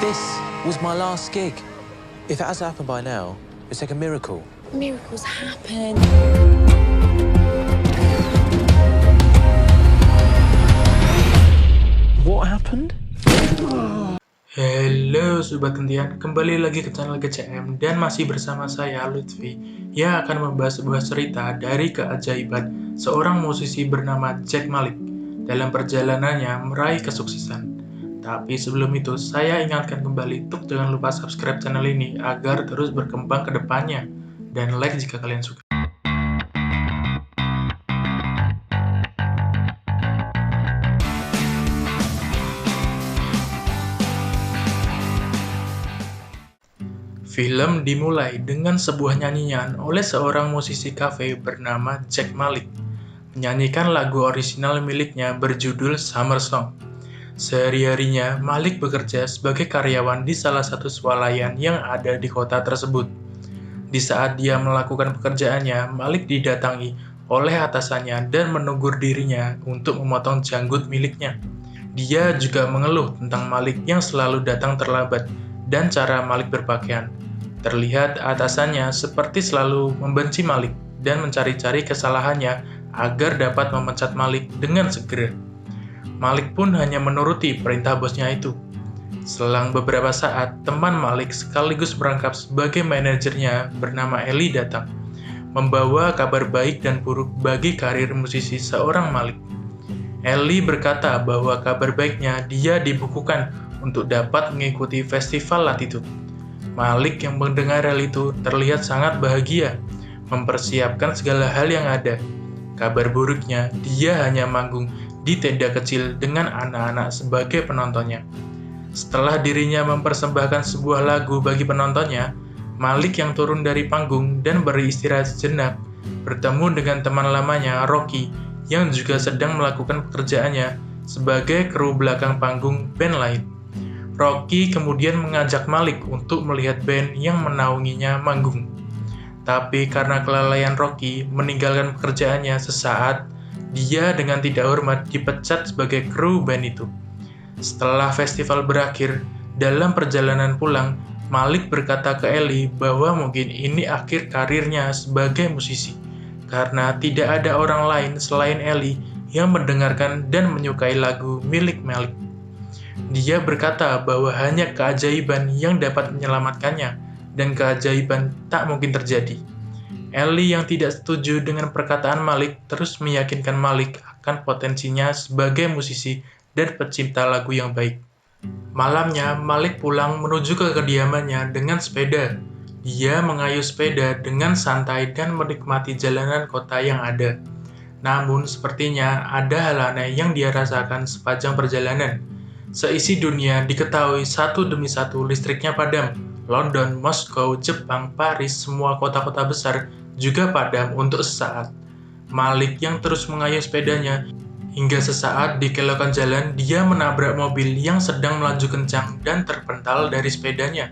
This was my last gig. If it has happened by now, it's like a miracle. Miracles happen. What happened? Halo Sobat Gentian, kembali lagi ke channel GCM dan masih bersama saya Lutfi yang akan membahas sebuah cerita dari keajaiban seorang musisi bernama Zack Malik dalam perjalanannya meraih kesuksesan. Tapi sebelum itu, saya ingatkan kembali untuk jangan lupa subscribe channel ini agar terus berkembang ke depannya dan like jika kalian suka. Film dimulai dengan sebuah nyanyian oleh seorang musisi kafe bernama Zack Malik, menyanyikan lagu orisinal miliknya berjudul Summer Song. Sehari-harinya, Malik bekerja sebagai karyawan di salah satu swalayan yang ada di kota tersebut. Di saat dia melakukan pekerjaannya, Malik didatangi oleh atasannya dan menegur dirinya untuk memotong janggut miliknya. Dia juga mengeluh tentang Malik yang selalu datang terlambat dan cara Malik berpakaian. Terlihat atasannya seperti selalu membenci Malik dan mencari-cari kesalahannya agar dapat memecat Malik dengan segera. Malik pun hanya menuruti perintah bosnya itu. Selang beberapa saat, teman Malik sekaligus merangkap sebagai manajernya bernama Ellie datang, membawa kabar baik dan buruk bagi karir musisi seorang Malik. Ellie berkata bahwa kabar baiknya dia dibukukan untuk dapat mengikuti festival Latitude. Malik yang mendengar hal itu terlihat sangat bahagia, mempersiapkan segala hal yang ada. Kabar buruknya, dia hanya manggung di tenda kecil dengan anak-anak sebagai penontonnya. Setelah dirinya mempersembahkan sebuah lagu bagi penontonnya, Malik yang turun dari panggung dan beristirahat sejenak, bertemu dengan teman lamanya, Rocky, yang juga sedang melakukan pekerjaannya sebagai kru belakang panggung band lain. Rocky kemudian mengajak Malik untuk melihat band yang menaunginya manggung. Tapi karena kelalaian Rocky meninggalkan pekerjaannya sesaat, dia dengan tidak hormat dipecat sebagai kru band itu. Setelah festival berakhir, dalam perjalanan pulang, Malik berkata ke Ellie bahwa mungkin ini akhir karirnya sebagai musisi, karena tidak ada orang lain selain Ellie yang mendengarkan dan menyukai lagu milik Malik. Dia berkata bahwa hanya keajaiban yang dapat menyelamatkannya, dan keajaiban tak mungkin terjadi. Ellie yang tidak setuju dengan perkataan Malik terus meyakinkan Malik akan potensinya sebagai musisi dan pecinta lagu yang baik. Malamnya, Malik pulang menuju ke kediamannya dengan sepeda. Dia mengayuh sepeda dengan santai dan menikmati jalanan kota yang ada. Namun, sepertinya ada hal aneh yang dia rasakan sepanjang perjalanan. Seisi dunia diketahui satu demi satu listriknya padam. London, Moskow, Jepang, Paris, semua kota-kota besar juga padam untuk sesaat. Malik yang terus mengayuh sepedanya, hingga sesaat di kelokan jalan dia menabrak mobil yang sedang melaju kencang dan terpental dari sepedanya.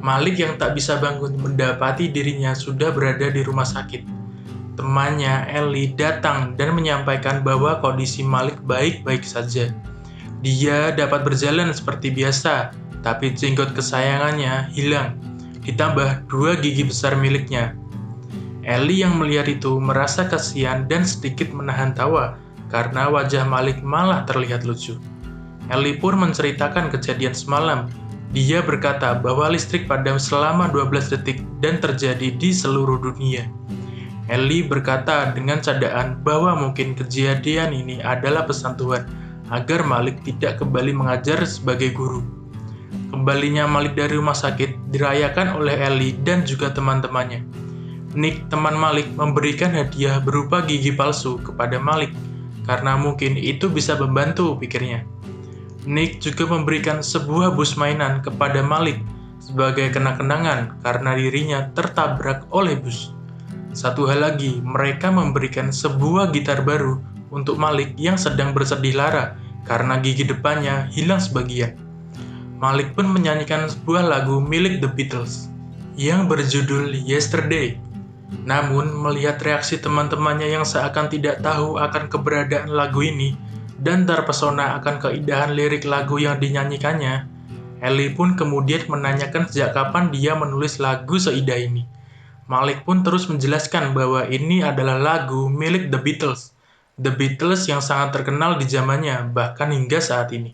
Malik yang tak bisa bangun mendapati dirinya sudah berada di rumah sakit. Temannya, Ellie, datang dan menyampaikan bahwa kondisi Malik baik-baik saja. Dia dapat berjalan seperti biasa, tapi jenggot kesayangannya hilang, ditambah 2 gigi besar miliknya. Ellie yang melihat itu merasa kasihan dan sedikit menahan tawa, karena wajah Malik malah terlihat lucu. Ellie pun menceritakan kejadian semalam. Dia berkata bahwa listrik padam selama 12 detik dan terjadi di seluruh dunia. Ellie berkata dengan candaan bahwa mungkin kejadian ini adalah pesan Tuhan agar Malik tidak kembali mengajar sebagai guru. Kembalinya Malik dari rumah sakit dirayakan oleh Ellie dan juga teman-temannya. Nick, teman Malik, memberikan hadiah berupa gigi palsu kepada Malik, karena mungkin itu bisa membantu, pikirnya. Nick juga memberikan sebuah bus mainan kepada Malik sebagai kenang-kenangan karena dirinya tertabrak oleh bus. Satu hal lagi, mereka memberikan sebuah gitar baru untuk Malik yang sedang bersedih lara karena gigi depannya hilang sebagian. Malik pun menyanyikan sebuah lagu milik The Beatles yang berjudul Yesterday. Namun, melihat reaksi teman-temannya yang seakan tidak tahu akan keberadaan lagu ini dan terpesona akan keindahan lirik lagu yang dinyanyikannya, Ellie pun kemudian menanyakan sejak kapan dia menulis lagu seindah ini. Malik pun terus menjelaskan bahwa ini adalah lagu milik The Beatles. The Beatles yang sangat terkenal di zamannya, bahkan hingga saat ini.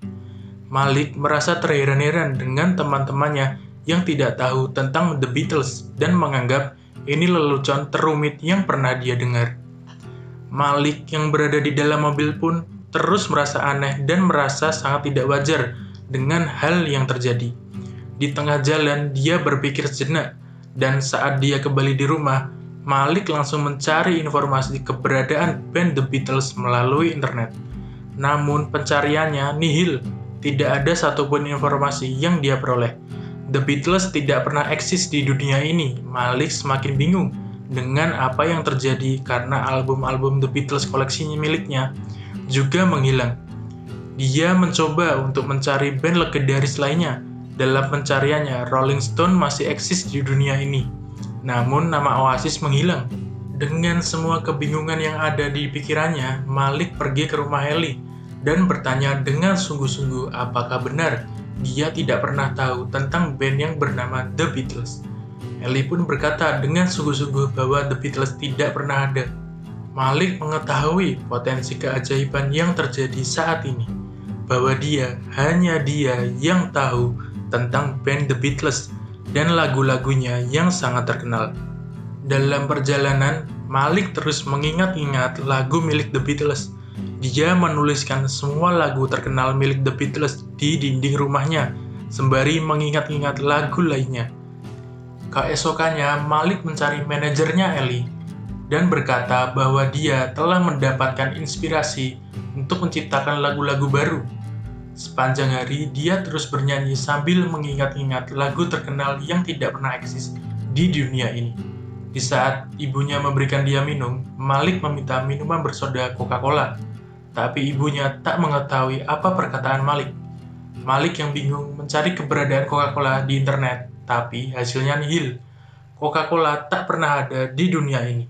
Malik merasa terheran-heran dengan teman-temannya yang tidak tahu tentang The Beatles dan menganggap ini lelucon terumit yang pernah dia dengar. Malik yang berada di dalam mobil pun terus merasa aneh dan merasa sangat tidak wajar dengan hal yang terjadi. Di tengah jalan, dia berpikir sejenak, dan saat dia kembali di rumah, Malik langsung mencari informasi keberadaan band The Beatles melalui internet. Namun pencariannya nihil, tidak ada satupun informasi yang dia peroleh. The Beatles tidak pernah eksis di dunia ini. Malik semakin bingung dengan apa yang terjadi karena album-album The Beatles koleksinya miliknya juga menghilang. Dia mencoba untuk mencari band legendaris lainnya. Dalam pencariannya, Rolling Stone masih eksis di dunia ini. Namun nama Oasis menghilang. Dengan semua kebingungan yang ada di pikirannya, Malik pergi ke rumah Ellie dan bertanya dengan sungguh-sungguh apakah benar dia tidak pernah tahu tentang band yang bernama The Beatles. Ellie pun berkata dengan sungguh-sungguh bahwa The Beatles tidak pernah ada. Malik mengetahui potensi keajaiban yang terjadi saat ini, bahwa hanya dia yang tahu tentang band The Beatles dan lagu-lagunya yang sangat terkenal. Dalam perjalanan, Malik terus mengingat-ingat lagu milik The Beatles. Dia menuliskan semua lagu terkenal milik The Beatles di dinding rumahnya, sembari mengingat-ingat lagu lainnya. Keesokannya, Malik mencari manajernya Ellie dan berkata bahwa dia telah mendapatkan inspirasi untuk menciptakan lagu-lagu baru. Sepanjang hari, dia terus bernyanyi sambil mengingat-ingat lagu terkenal yang tidak pernah eksis di dunia ini. Di saat ibunya memberikan dia minum, Malik meminta minuman bersoda Coca-Cola. Tapi ibunya tak mengetahui apa perkataan Malik. Malik yang bingung mencari keberadaan Coca-Cola di internet, tapi hasilnya nihil. Coca-Cola tak pernah ada di dunia ini.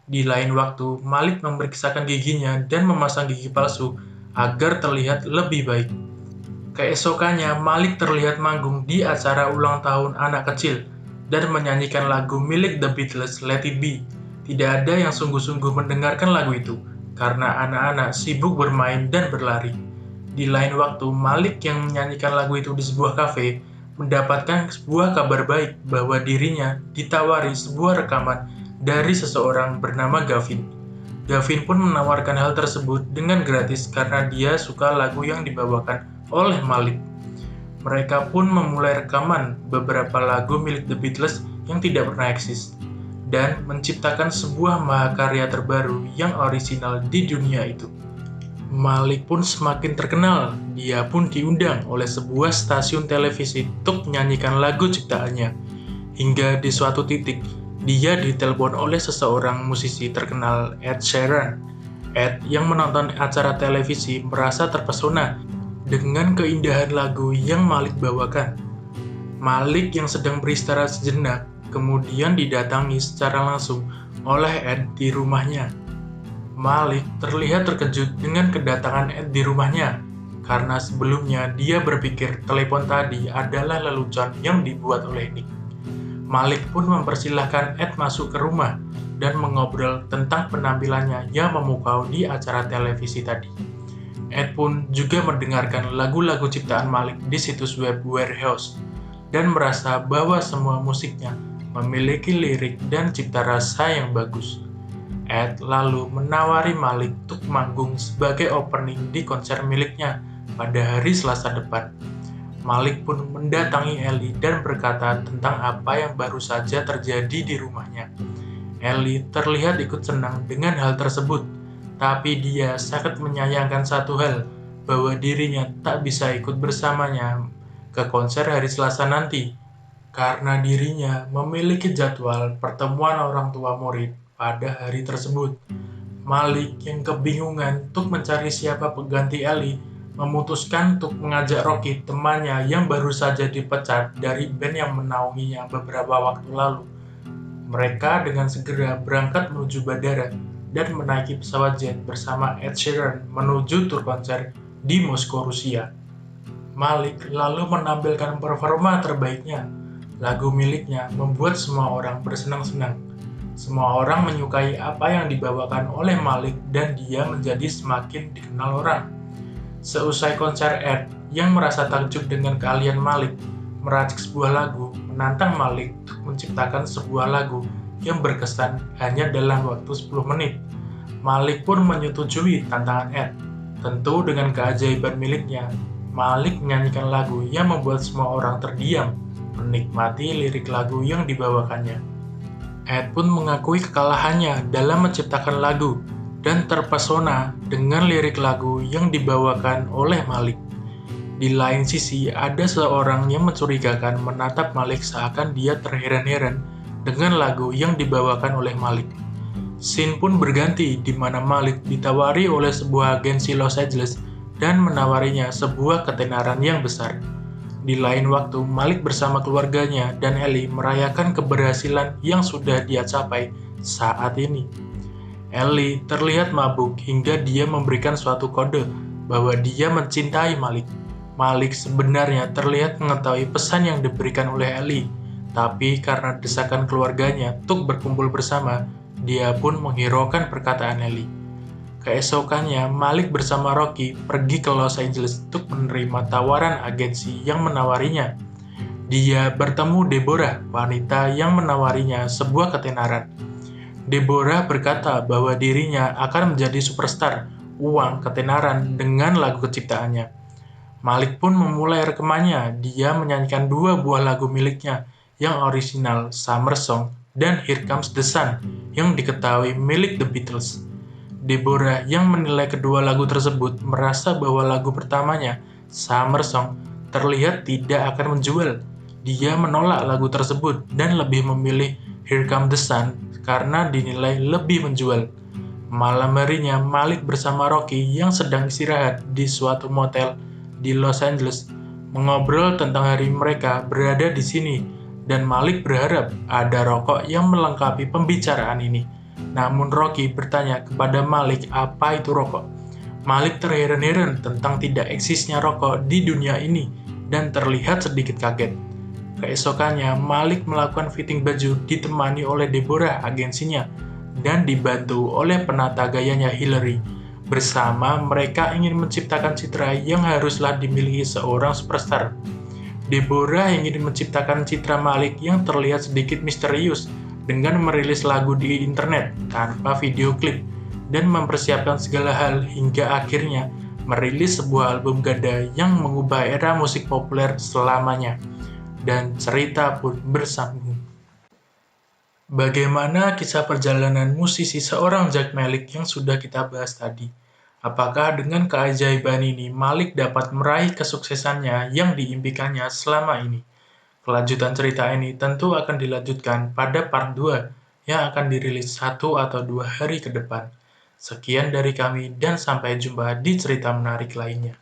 Di lain waktu, Malik memeriksakan giginya dan memasang gigi palsu agar terlihat lebih baik. Keesokannya, Malik terlihat manggung di acara ulang tahun anak kecil dan menyanyikan lagu milik The Beatles, Let It Be. Tidak ada yang sungguh-sungguh mendengarkan lagu itu, karena anak-anak sibuk bermain dan berlari. Di lain waktu, Malik yang menyanyikan lagu itu di sebuah kafe, mendapatkan sebuah kabar baik bahwa dirinya ditawari sebuah rekaman dari seseorang bernama Gavin. Gavin pun menawarkan hal tersebut dengan gratis karena dia suka lagu yang dibawakan oleh Malik. Mereka pun memulai rekaman beberapa lagu milik The Beatles yang tidak pernah eksis dan menciptakan sebuah mahakarya terbaru yang orisinal di dunia itu. Malik pun semakin terkenal. Dia pun diundang oleh sebuah stasiun televisi untuk menyanyikan lagu ciptaannya. Hingga di suatu titik, dia ditelepon oleh seseorang musisi terkenal, Ed Sheeran. Ed yang menonton acara televisi merasa terpesona dengan keindahan lagu yang Malik bawakan. Malik yang sedang beristirahat sejenak, kemudian didatangi secara langsung oleh Ed di rumahnya. Malik terlihat terkejut dengan kedatangan Ed di rumahnya, karena sebelumnya dia berpikir telepon tadi adalah lelucon yang dibuat oleh Nick. Malik pun mempersilahkan Ed masuk ke rumah dan mengobrol tentang penampilannya yang memukau di acara televisi tadi. Ed pun juga mendengarkan lagu-lagu ciptaan Malik di situs web Warehouse dan merasa bahwa semua musiknya memiliki lirik dan cipta rasa yang bagus. Ed lalu menawari Malik untuk manggung sebagai opening di konser miliknya pada hari Selasa depan. Malik pun mendatangi Ellie dan berkata tentang apa yang baru saja terjadi di rumahnya. Ellie terlihat ikut senang dengan hal tersebut, tapi dia sangat menyayangkan satu hal, bahwa dirinya tak bisa ikut bersamanya ke konser hari Selasa nanti, karena dirinya memiliki jadwal pertemuan orang tua murid pada hari tersebut. Malik yang kebingungan untuk mencari siapa pengganti Ellie, memutuskan untuk mengajak Rocky, temannya yang baru saja dipecat dari band yang menaunginya beberapa waktu lalu. Mereka dengan segera berangkat menuju bandara dan menaiki pesawat jet bersama Ed Sheeran menuju tur konser di Moskow, Rusia. Malik lalu menampilkan performa terbaiknya. Lagu miliknya membuat semua orang bersenang-senang. Semua orang menyukai apa yang dibawakan oleh Malik dan dia menjadi semakin dikenal orang. Seusai konser, Ed yang merasa takjub dengan keahlian Malik meracik sebuah lagu, menantang Malik untuk menciptakan sebuah lagu yang berkesan hanya dalam waktu 10 menit. Malik pun menyetujui tantangan Ed. Tentu dengan keajaiban miliknya, Malik menyanyikan lagu yang membuat semua orang terdiam, menikmati lirik lagu yang dibawakannya. Ed pun mengakui kekalahannya dalam menciptakan lagu dan terpesona dengan lirik lagu yang dibawakan oleh Malik. Di lain sisi, ada seorang yang mencurigakan menatap Malik seakan dia terheran-heran dengan lagu yang dibawakan oleh Malik. Scene pun berganti di mana Malik ditawari oleh sebuah agensi Los Angeles dan menawarinya sebuah ketenaran yang besar. Di lain waktu, Malik bersama keluarganya dan Ellie merayakan keberhasilan yang sudah dia capai saat ini. Ellie terlihat mabuk hingga dia memberikan suatu kode bahwa dia mencintai Malik. Malik sebenarnya terlihat mengetahui pesan yang diberikan oleh Ellie, tapi karena desakan keluarganya untuk berkumpul bersama, dia pun menghiraukan perkataan Ellie. Keesokannya, Malik bersama Rocky pergi ke Los Angeles untuk menerima tawaran agensi yang menawarinya. Dia bertemu Deborah, wanita yang menawarinya sebuah ketenaran. Deborah berkata bahwa dirinya akan menjadi superstar uang ketenaran dengan lagu keciptaannya. Malik pun memulai rekamannya. Dia menyanyikan dua buah lagu miliknya yang orisinal, Summer Song dan Here Comes the Sun, yang diketahui milik The Beatles. Deborah yang menilai kedua lagu tersebut merasa bahwa lagu pertamanya, Summer Song, terlihat tidak akan menjual. Dia menolak lagu tersebut dan lebih memilih Here Comes the Sun karena dinilai lebih menjual. Malam harinya, Malik bersama Rocky yang sedang istirahat di suatu motel di Los Angeles mengobrol tentang hari mereka berada di sini, dan Malik berharap ada rokok yang melengkapi pembicaraan ini. Namun Rocky bertanya kepada Malik apa itu rokok. Malik terheran-heran tentang tidak eksisnya rokok di dunia ini dan terlihat sedikit kaget. Keesokannya, Malik melakukan fitting baju ditemani oleh Deborah agensinya dan dibantu oleh penata gayanya Hillary. Bersama, mereka ingin menciptakan citra yang haruslah dimiliki seorang superstar. Deborah ingin menciptakan citra Malik yang terlihat sedikit misterius dengan merilis lagu di internet tanpa video klip dan mempersiapkan segala hal hingga akhirnya merilis sebuah album ganda yang mengubah era musik populer selamanya. Dan cerita pun bersambung. Bagaimana kisah perjalanan musisi seorang Zack Malik yang sudah kita bahas tadi? Apakah dengan keajaiban ini Malik dapat meraih kesuksesannya yang diimpikannya selama ini? Kelanjutan cerita ini tentu akan dilanjutkan pada part 2 yang akan dirilis 1 atau 2 hari ke depan. Sekian dari kami dan sampai jumpa di cerita menarik lainnya.